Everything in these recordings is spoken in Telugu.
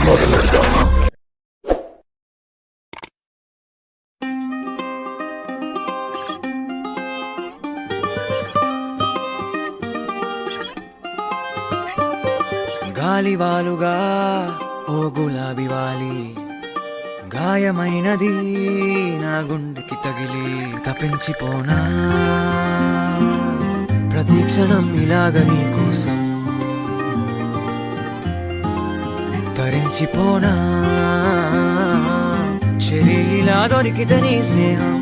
మొదలెడదామా? గాలివాలుగా ఓ గులాబీ వాలి గాయమైనది నా గుండెకి తగిలి తప్పించిపోనా ప్రతిక్షణం ఇలాగ నీ కోసం తరించిపోనా చెరి ఇలా దొరికితే నీ స్నేహం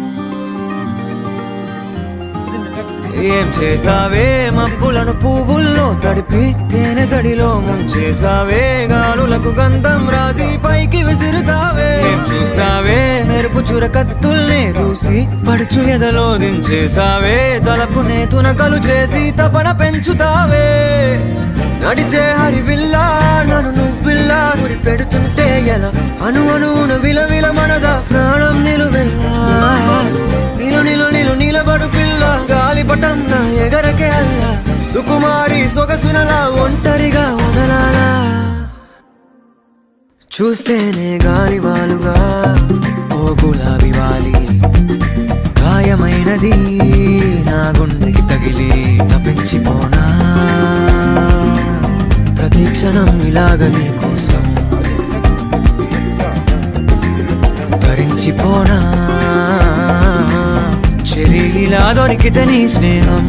ఏం చేసావే మబ్బులను పువ్వుల్లో తడిపి తేనె సడిలో ముంచేసావే గాలులకు గంధం రాసి పైకి విసురుతావే ఏం చూస్తావే మెరుపు చురకత్తుల్నే దూసి పడుచు ఎదలో దించేసావే తలపునే తునకలు చేసి తపన పెంచుతావే నడిచే హరివిల్లా నన్ను నువ్విల్లా గురి పెడుతుంటే ఎలా అను అనువున విలవిల మనదా ప్రాణం నిలువెల్లా నిలు నిలు నిలు నిలబడు పిల్ల గాలిపటం నా ఎగరకే అల్లా సుకుమారి సొగసునలా ఒంటరిగా వదలాలా చూస్తేనే గాలివాలుగా ఓ గులాబీ వాలి గాయమైనది నా గుండెకి తగిలి తప్పించిపోనా ప్రతిక్షణం ఇలాగ నీ కోసం తరించిపోనా చెరి ఇలా దొరికితే నీ స్నేహం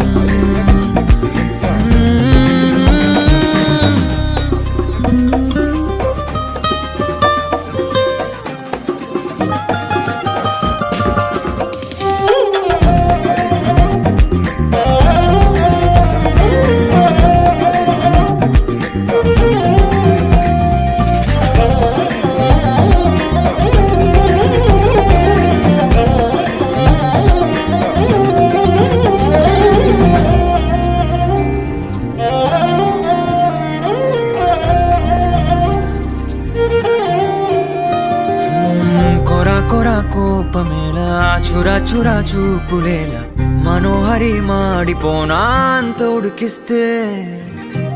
కోపమేలా చురా చురా చూపులేలా మనోహరి మాడిపోనా అంత ఉడికిస్తే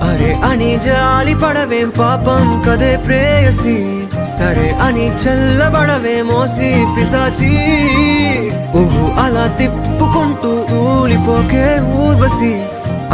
అరే అని జాలి పడవేం పాపం కదే ప్రేయసి సరే అని చల్లబడవే మోసి పిశాచి ఊహు అలా తిప్పుకుంటూ ఊలిపోకే ఊర్వశి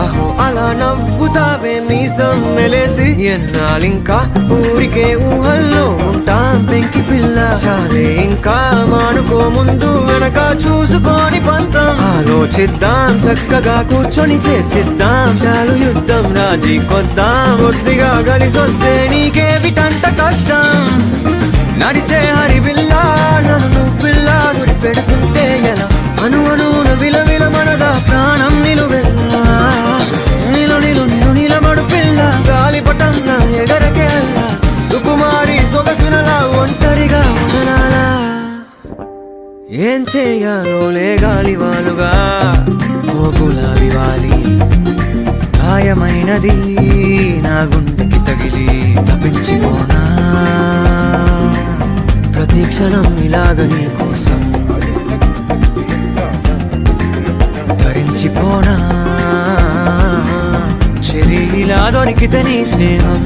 అహో అలా నవ్వుతావే మీసం మెలేసి ఎన్నాళ్ళింకా ఊరికే ఊహల్లో ఉంటాం పెంకి పిల్ల చాలే ఇంకా మానుకో ముందు వెనక చూసుకొని పంతం ఆలోచిద్దాం చక్కగా కూర్చొని చేర్చిద్దాం చాలు యుద్ధం రాజీ కొద్దాం బొద్దిగా కలిసొస్తే నీకేమిటంట కష్టం నడిచే హరివిల్లా నన్ను నువ్విల్లా గురి పెడుతుంటే ఎలా అను అనువున విలవిల మనదా ప్రాణం నిలువెల్లా నిలు నిలు నిలు నిలబడు పిల్ల గాలిపటం నా ఎగరకే అల్లా సుకుమారి సొగసునలా ఒంటరిగా వదలాలా ఏం చేయాలో లే గాలివాలుగా ఓ గులాబీ వాలి గాయమైనది నా గుండెకి తగిలి తప్పించిపోనా ప్రతిక్షణం ఇలాగ నీ కోసం తరించిపోనా చెరి ఇలా దొరికితే నీ స్నేహం